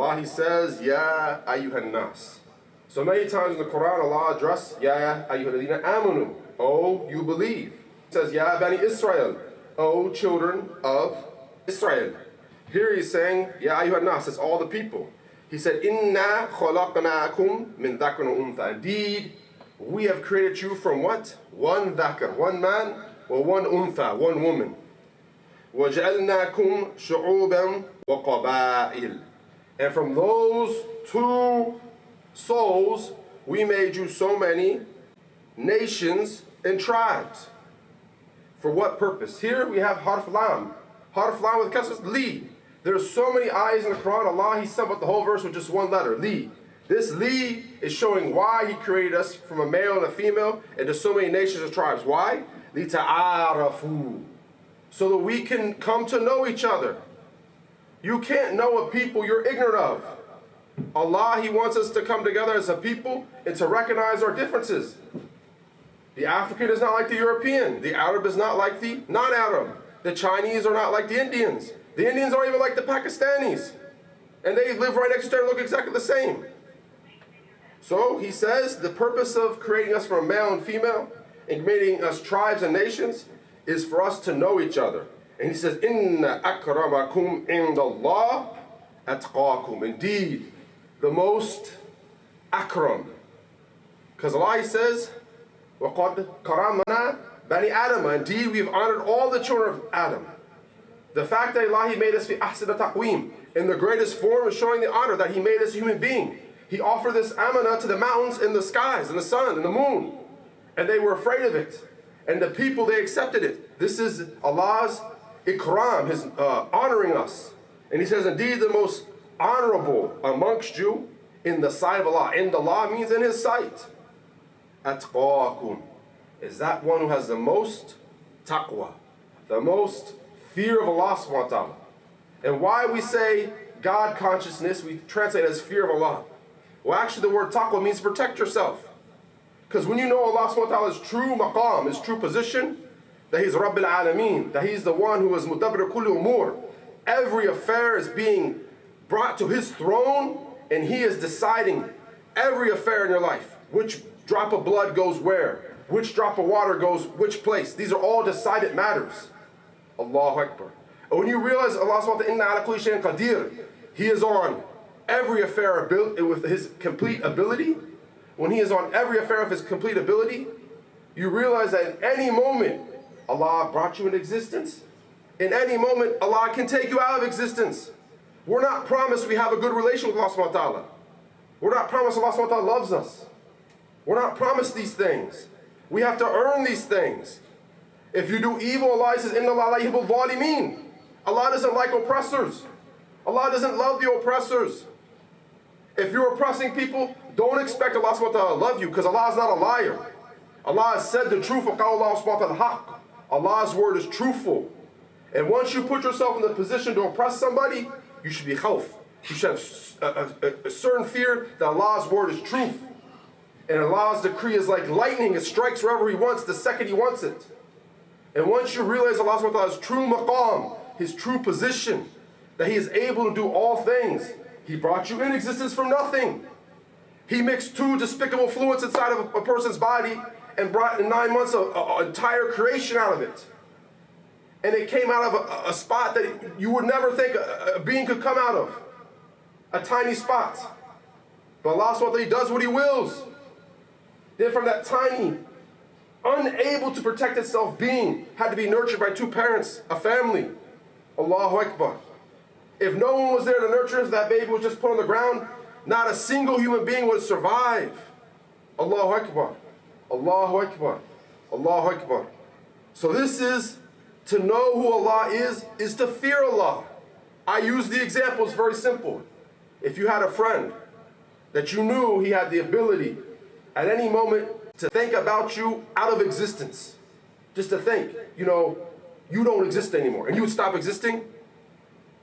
Allah, He says, Ya ayyuhan nas. So many times in the Quran, Allah addresses, Ya ayyuhalladhina amanu. Oh, you believe. He says, Ya bani Israel. Oh, children of Israel. Here He's saying, Ya ayyuhan nas. It's all the people. He said, Inna khalaqnaakum min dhakrin wa untha. Indeed, we have created you from what? One dhakr, one man, or one untha, one woman. وَجَعَلْنَاكُمْ شُعُوبًا وَقَبَائِلًا. And from those two souls, we made you so many nations and tribes. For what purpose? Here we have harf lam. Harf lam with kasras, li. There's so many ayahs in the Quran, Allah, He summed up the whole verse with just one letter, li. This li is showing why He created us from a male and a female into so many nations and tribes. Why? لِتَعَارَفُوا. So that we can come to know each other. You can't know a people you're ignorant of. Allah, He wants us to come together as a people and to recognize our differences. The African is not like the European. The Arab is not like the non-Arab. The Chinese are not like the Indians. The Indians aren't even like the Pakistanis. And they live right next to each other and look exactly the same. So He says the purpose of creating us from male and female and creating us tribes and nations is for us to know each other. And He says, Inna akramakum indallah atqakum. Indeed, the most akram. Because Allah, He says, وَقَدْ karamana bani Adam. Indeed, we have honored all the children of Adam. The fact that Allah, He made us fi ahsana taqweem, in the greatest form, is showing the honor that He made us a human being. He offered this amana to the mountains and the skies and the sun and the moon. And they were afraid of it. And the people, they accepted it. This is Allah's ikram, His honoring us. And He says, indeed, the most honorable amongst you in the sight of Allah. In Allah means in His sight. Atqakum is that one who has the most taqwa, the most fear of Allah subhanahu wa ta'ala. And why we say God consciousness, we translate it as fear of Allah. Well, actually the word taqwa means protect yourself. Because when you know Allah subhanahu wa ta'ala's true maqam, His true position, that He's Rabbil Alameen, that He's the one who is Mudabbir kulli umur. Every affair is being brought to His throne, and He is deciding every affair in your life. Which drop of blood goes where? Which drop of water goes which place? These are all decided matters. Allahu Akbar. And when you realize Allah subhanahu wa ta'ala, Inna ala kulli shay'in qadir, He is on every affair with His complete ability. When He is on every affair of His complete ability, you realize that in any moment, Allah brought you into existence. In any moment, Allah can take you out of existence. We're not promised we have a good relation with Allah subhanahu wa ta'ala. We're not promised Allah subhanahu wa ta'ala loves us. We're not promised these things. We have to earn these things. If you do evil, Allah says, Inna Allah la yuhibbul zalimeen. Allah doesn't like oppressors. Allah doesn't love the oppressors. If you're oppressing people, don't expect Allah subhanahu wa ta'ala to love you, because Allah is not a liar. Allah has said the truth. Allah's word is truthful. And once you put yourself in the position to oppress somebody, you should be khawf. You should have a certain fear that Allah's word is truth. And Allah's decree is like lightning. It strikes wherever He wants the second He wants it. And once you realize Allah subhanahu wa ta'ala's true maqam, His true position, that He is able to do all things. He brought you in existence from nothing. He mixed two despicable fluids inside of a person's body and brought in 9 months an entire creation out of it. And it came out of a spot that you would never think a being could come out of. A tiny spot. But Allah subhanahu wa ta'ala, He does what He wills. Then from that tiny, unable to protect itself being, had to be nurtured by two parents, a family. Allahu Akbar. If no one was there to nurture us, that baby was just put on the ground, not a single human being would survive. Allahu Akbar. Allahu Akbar. Allahu Akbar. So this is, to know who Allah is to fear Allah. I use the example, it's very simple. If you had a friend that you knew he had the ability at any moment to think about you out of existence, just to think, you don't exist anymore, and you would stop existing,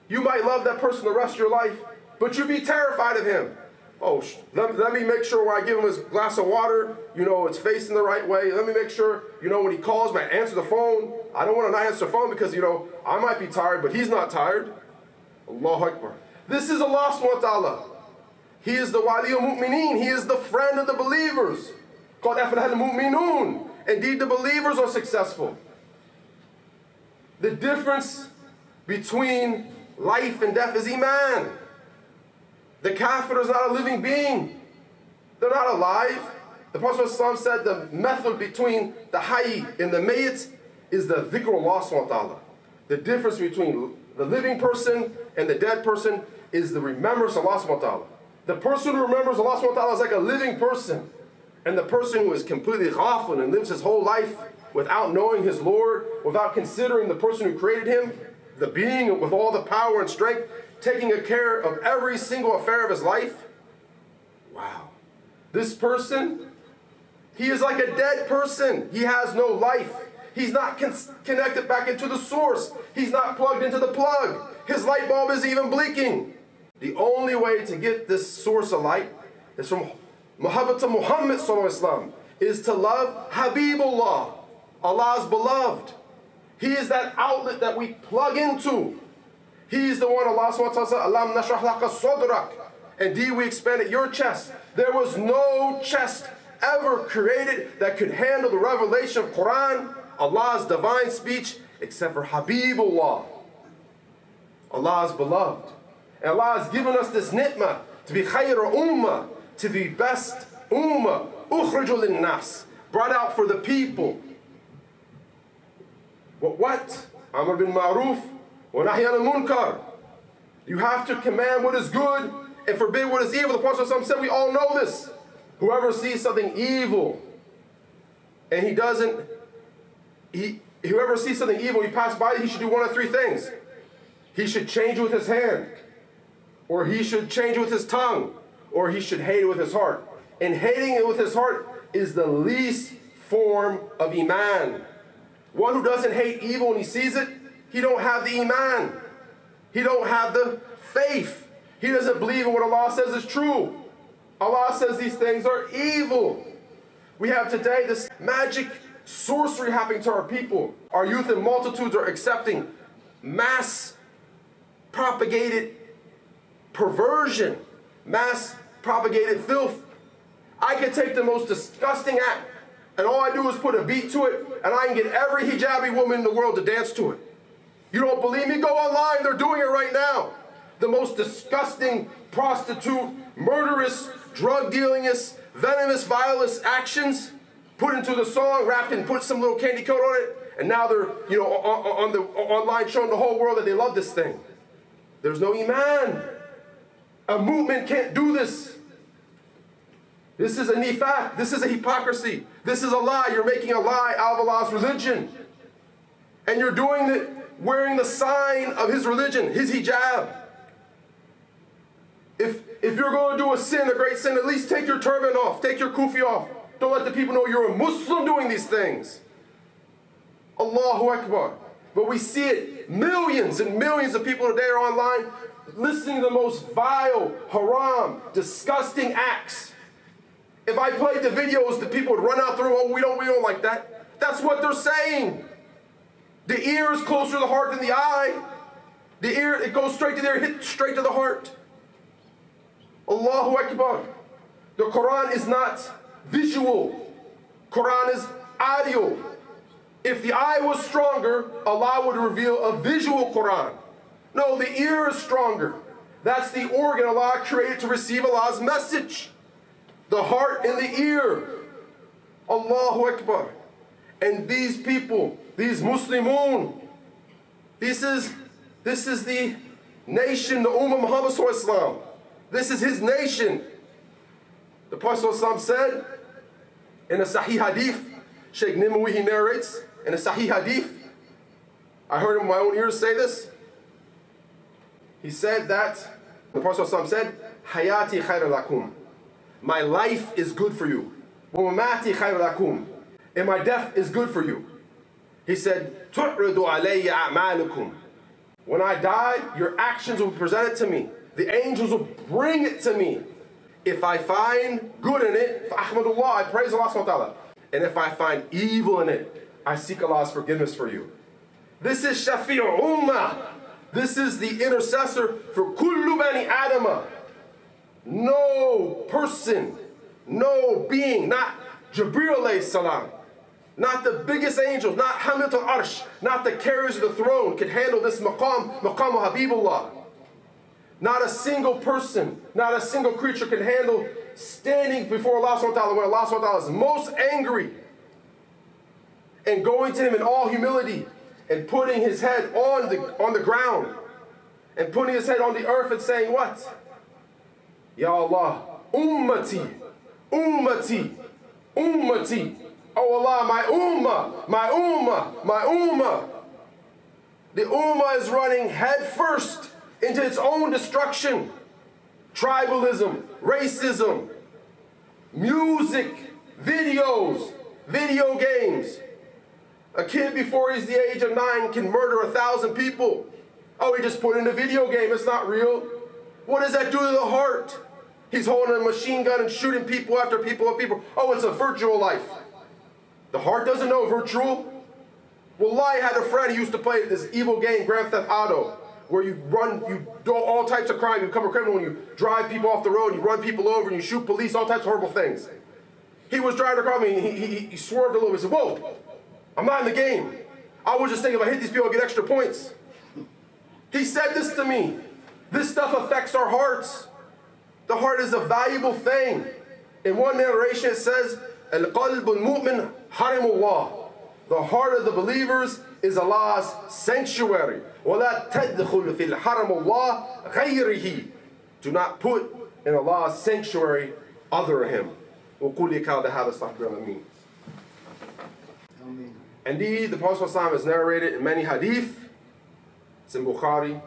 you might love that person the rest of your life, but you'd be terrified of him. Oh, let me make sure when I give him his glass of water, it's facing the right way. Let me make sure, when he calls me, I answer the phone. I don't want to not answer the phone because, I might be tired, but he's not tired. Allahu Akbar. This is Allah subhanahu wa ta'ala. He is the wali al-mu'mineen. He is the friend of the believers. Called aflaha al-mu'minun. Indeed, the believers are successful. The difference between life and death is iman. The kafir is not a living being. They're not alive. The Prophet ﷺ said the method between the hayy and the mayyit is the dhikr Allah subhanahu wa ta'ala. The difference between the living person and the dead person is the remembrance of Allah subhanahu wa ta'ala. The person who remembers Allah subhanahu wa ta'ala is like a living person. And the person who is completely ghafil and lives his whole life without knowing his Lord, without considering the person who created him, the being with all the power and strength, taking care of every single affair of his life. Wow. This person, he is like a dead person. He has no life. He's not connected back into the source. He's not plugged into the plug. His light bulb isn't even blinking. The only way to get this source of light is from Muhabbat Muhammad sallallahu alaihi wasallam, is to love Habibullah, Allah's beloved. He is that outlet that we plug into. He is the one Allah subhanahu wa ta'ala said, Alam nashrah laka sadrak. Indeed, we expanded your chest. There was no chest ever created that could handle the revelation of Quran, Allah's divine speech, except for Habibullah, Allah's beloved. And Allah has given us this ni'mah to be khayr ummah, to be best ummah, ukhrijul linnas, brought out for the people. What? Amr bin Ma'ruf wa nahy anil munkar. You have to command what is good and forbid what is evil. The Prophet said, we all know this. Whoever sees something evil and whoever sees something evil, he passes by, he should do one of three things. He should change it with his hand, or he should change it with his tongue, or he should hate it with his heart. And hating it with his heart is the least form of iman. One who doesn't hate evil when he sees it, he don't have the iman. He don't have the faith. He doesn't believe in what Allah says is true. Allah says these things are evil. We have today this magic sorcery happening to our people. Our youth in multitudes are accepting mass propagated perversion, mass propagated filth. I can take the most disgusting act, and all I do is put a beat to it, and I can get every hijabi woman in the world to dance to it. You don't believe me? Go online. They're doing it right now. The most disgusting, prostitute, murderous, drug-dealingest, venomous, vilest actions put into the song, wrapped and put some little candy coat on it, and now they're, on the online showing the whole world that they love this thing. There's no iman. A movement can't do this. This is a nifaq. This is a hypocrisy. This is a lie. You're making a lie out of Allah's religion. And you're doing it wearing the sign of his religion, his hijab. If you're going to do a sin, a great sin, at least take your turban off. Take your kufi off. Don't let the people know you're a Muslim doing these things. Allahu Akbar. But we see it. Millions and millions of people today are online listening to the most vile, haram, disgusting acts. If I played the videos, the people would run out the room. Oh, we don't like that. That's what they're saying. The ear is closer to the heart than the eye. The ear, it goes straight to the ear, hit straight to the heart. Allahu Akbar. The Quran is not visual. Quran is audio. If the eye was stronger, Allah would reveal a visual Quran. No, the ear is stronger. That's the organ Allah created to receive Allah's message. The heart and the ear. Allahu Akbar. And these people, these Muslimun, this is the nation, the Ummah Muhammad Sallallahu Alaihi Wasallam. This is his nation. The Prophet ﷺ said in a Sahih Hadith, Shaykh Nimawi, he narrates, in a Sahih Hadith, I heard him in my own ears say this. He said that, the Prophet ﷺ said, Hayati khayr lakum. My life is good for you. Wa mamati khayr lakum. And my death is good for you. He said, Tu'ridu alayya a'malukum. When I die, your actions will be presented to me. The angels will bring it to me. If I find good in it, fa'ahmadullah, I praise Allah subhanahu wa ta'ala. And if I find evil in it, I seek Allah's forgiveness for you. This is Shafi'u Ummah. This is the intercessor for kullu bani adama. No person, no being, not Jibreel alayhi salam, not the biggest angels, not Hamid al-Arsh, not the carriers of the throne can handle this maqam of Habibullah. Not a single person, not a single creature can handle standing before Allah subhanahu wa ta'ala when Allah subhanahu wa ta'ala is most angry and going to him in all humility and putting his head on the ground and putting his head on the earth and saying what? Ya Allah, ummati, ummati, ummati. Oh Allah, my ummah, my ummah, my ummah. The ummah is running head first into its own destruction. Tribalism, racism, music, videos, video games. A kid before he's the age of 9 can murder 1,000 people. Oh, he just put in a video game, it's not real. What does that do to the heart? He's holding a machine gun and shooting people after people. Oh, it's a virtual life. The heart doesn't know virtual. Wallahi, I had a friend who used to play this evil game, Grand Theft Auto, where you run, you do all types of crime, you become a criminal when you drive people off the road, you run people over, and you shoot police, all types of horrible things. He was driving across me, and he swerved a little bit, he said, whoa, I'm not in the game. I was just thinking if I hit these people, I'll get extra points. He said this to me. This stuff affects our hearts. The heart is a valuable thing. In one narration it says, Al-qalb al-mu'min harimullah. The heart of the believers is Allah's sanctuary. وَلَا تَدْخُلْ فِي الْحَرَمُ اللَّهِ غَيْرِهِ. Do not put in Allah's sanctuary other him. وَقُلْ يَكَوْ هَذَا اسْتَغْفِرُ means. Indeed, the Prophet ﷺ is narrated in many hadith. It's in Bukhari.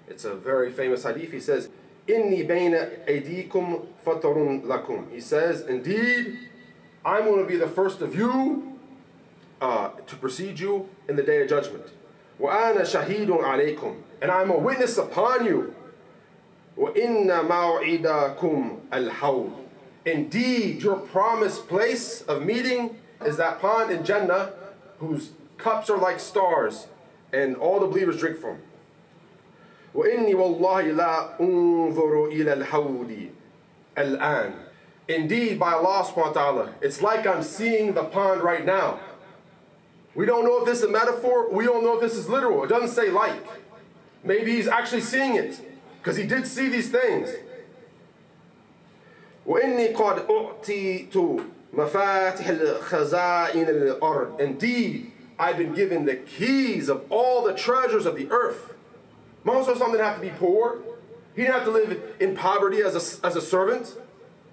It's a very famous hadith. He says, إِنِّي بَيْنَ أَيْدِيكُمْ فَطَرٌ لَكُمْ. He says, indeed, I'm going to be the first of you to precede you in the day of judgment. وَأَنَا شَهِيدٌ عَلَيْكُمْ. And I'm a witness upon you. وَإِنَّ مَوْعِدَكُمْ الْحَوْض. Indeed, your promised place of meeting is that pond in Jannah whose cups are like stars and all the believers drink from. وَإِنِّي وَاللَّهِ لَا أُنظُرُ إِلَى الْحَوْضِ الْآنِ. Indeed, by Allah subhanahu wa ta'ala, it's like I'm seeing the pond right now. We don't know if this is a metaphor. We don't know if this is literal. It doesn't say like. Maybe he's actually seeing it because he did see these things. وَإِنِّي قَدْ أُعْتِيتُ مَفَاتِحِ الْخَزَائِنِ الْأَرْضِ. Indeed, I've been given the keys of all the treasures of the earth. Muhammad didn't have to be poor. He didn't have to live in poverty as a servant.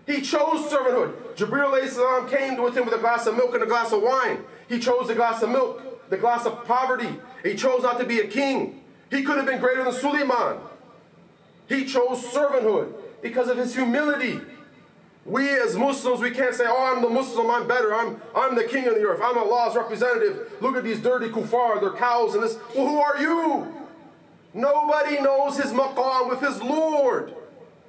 He chose servanthood. Jibreel alayhi salam came with him with a glass of milk and a glass of wine. He chose the glass of milk, the glass of poverty. He chose not to be a king. He could have been greater than Suleiman. He chose servanthood because of his humility. We as Muslims, we can't say, oh, I'm the Muslim, I'm better, I'm the king of the earth, I'm Allah's representative. Look at these dirty Kufar, their cows and this. Well, who are you? Nobody knows his maqam with his Lord.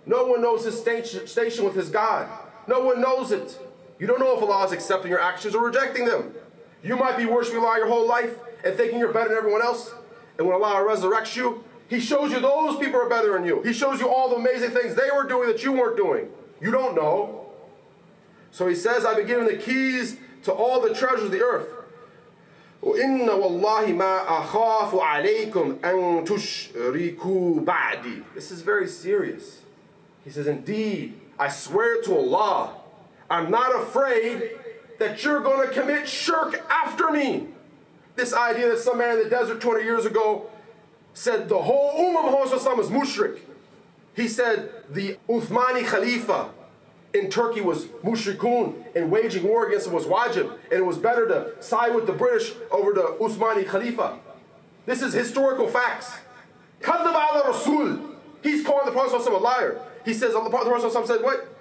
No one knows his station with his God. No one knows it. You don't know if Allah is accepting your actions or rejecting them. You might be worshiping Allah your whole life and thinking you're better than everyone else. And when Allah resurrects you, He shows you those people are better than you. He shows you all the amazing things they were doing that you weren't doing. You don't know. So He says, I've been given the keys to all the treasures of the earth. وَإِنَّ وَاللَّهِ مَا أَخَافُ عَلَيْكُمْ أَن تُشْرِكُوا بَعْدِي. This is very serious. He says, indeed, I swear to Allah, I'm not afraid that you're going to commit shirk after me. This idea that some man in the desert 200 years ago said the whole Ummah of Muhammad was mushrik. He said the Uthmani Khalifa in Turkey was mushrikun and waging war against him was wajib, and it was better to side with the British over the Uthmani Khalifa. This is historical facts. Kadhab ala Rasul. He's calling the Prophet a liar. He says, the Prophet said, what?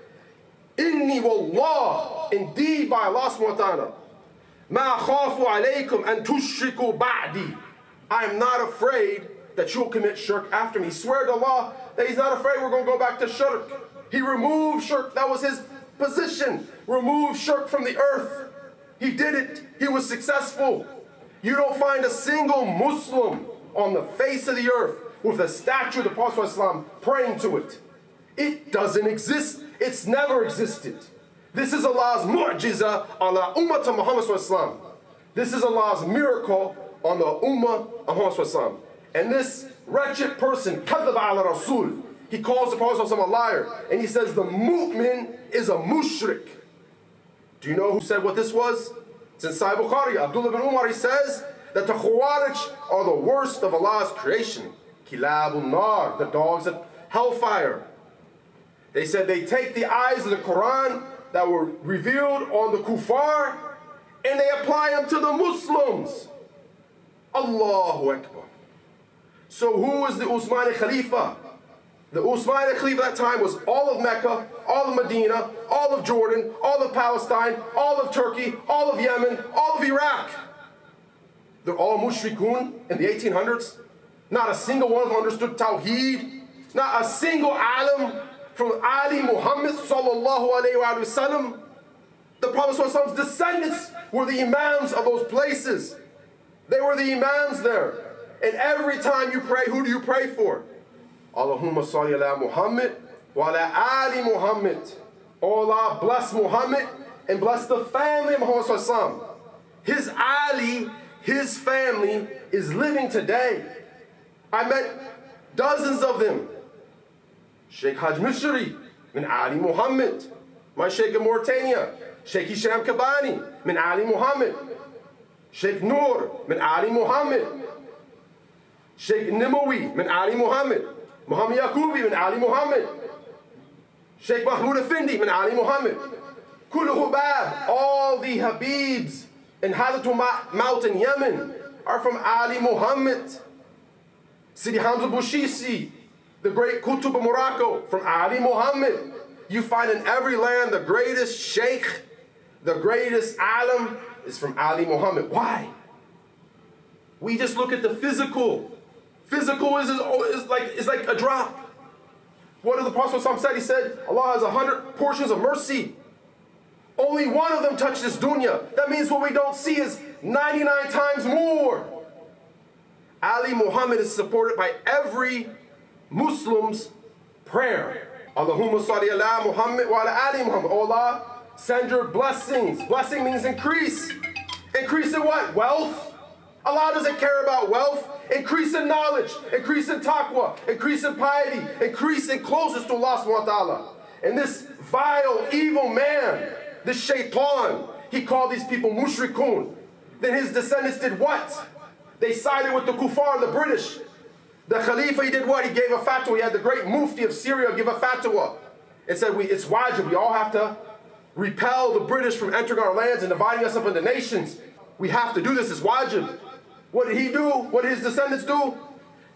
Inni wallah, indeed by Allah subhanahu wa ta'ala, ma khafu alaykum an tushriku ba'di. I am not afraid that you'll commit shirk after me. He swore to Allah that He's not afraid we're going to go back to shirk. He removed shirk. That was His position. Remove shirk from the earth. He did it. He was successful. You don't find a single Muslim on the face of the earth with a statue of the Prophet ﷺ praying to it. It doesn't exist. It's never existed. This is Allah's mu'jiza ala ummah of Muhammad ﷺ. This is Allah's miracle on the ummah of Muhammad ﷺ. And this wretched person, kadhaba ala Rasul, he calls the Prophet ﷺ a liar. And he says the mu'min is a mushrik. Do you know who said what this was? It's in Sahih Bukhari. Abdullah bin Umar, he says that the Khawarij are the worst of Allah's creation. Kilabun nar, the dogs of hellfire. They said they take the eyes of the Quran that were revealed on the Kufar and they apply them to the Muslims. Allahu Akbar. So who was the Uthmani Khalifa? The Uthmani Khalifa at that time was all of Mecca, all of Medina, all of Jordan, all of Palestine, all of Turkey, all of Yemen, all of Iraq. They're all mushrikun in the 1800s. Not a single one of them understood Tawheed. Not a single alim from Ali Muhammad sallallahu alayhi wa sallam. The Prophet sallallahu alayhi wa sallam's descendants were the imams of those places. They were the imams there. And every time you pray, who do you pray for? Allahumma salli ala Muhammad wa ala Ali Muhammad. Oh Allah, bless Muhammad and bless the family of Muhammad sallallahu alayhi wa sallam. His Ali, his family is living today. I met dozens of them. Sheikh Haj Misri, min Ali Muhammad. My Sheikh of Mauritania, Sheikh Hisham Kabani, min Ali Muhammad. Sheikh Noor, min Ali Muhammad. Sheikh Nimawi, min Ali Muhammad. Muhammad Yaqubi, min Ali Muhammad. Sheikh Mahmoud Effendi, min Ali Muhammad. Kullu Hubab, all the Habibs in Halatul Maut in Yemen are from Ali Muhammad. Sidi Hamza Bouchisi, the great Qutb of Morocco, from Ali Muhammad. You find in every land the greatest sheikh, the greatest alim is from Ali Muhammad. Why? We just look at the physical. Physical is like a drop. What did the Prophet said? He said, Allah has 100 portions of mercy. Only one of them touched this dunya. That means what we don't see is 99 times more. Ali Muhammad is supported by every Muslim's prayer. Allahumma salli ala Muhammad wa ala Ali Muhammad. Oh Allah, send your blessings. Blessing means increase. Increase in what? Wealth. Allah doesn't care about wealth. Increase in knowledge. Increase in taqwa. Increase in piety. Increase in closeness to Allah subhanahu wa ta'ala. And this vile, evil man, this shaitan, he called these people mushrikun. Then his descendants did what? They sided with the Kufar, the British. The Khalifa, he did what? He gave a fatwa. He had the great Mufti of Syria give a fatwa. It said it's wajib. We all have to repel the British from entering our lands and dividing us up into nations. We have to do this. It's wajib. What did he do? What did his descendants do?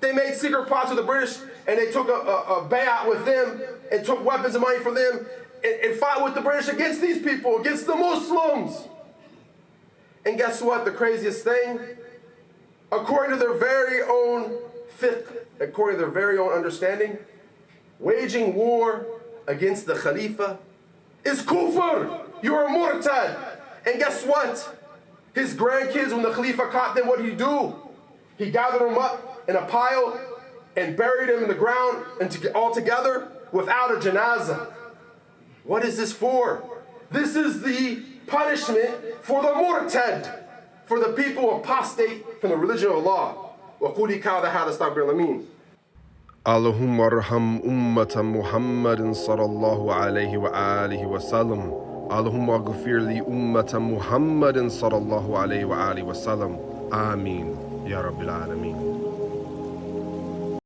They made secret plots with the British and they took a bay'at with them and took weapons and money from them and fought with the British against these people, against the Muslims. And guess what? The craziest thing? According to their very own fiqh, according to their very own understanding, waging war against the Khalifa is kufr. You're a murtad. And guess what? His grandkids, when the Khalifa caught them, what did he do? He gathered them up in a pile and buried them in the ground and all together without a janazah. What is this for? This is the punishment for the murtad, for the people who apostate from the religion of Allah. وَقُولِ كَاذَا هَذَا اسْتَغْفِرْ لَمِينَ اللهم ارحم أمة محمد صلى الله عليه وآله وسلم اللهم اغفر لي أمة محمد صلى الله عليه وآله وسلم آمين يا رب العالمين.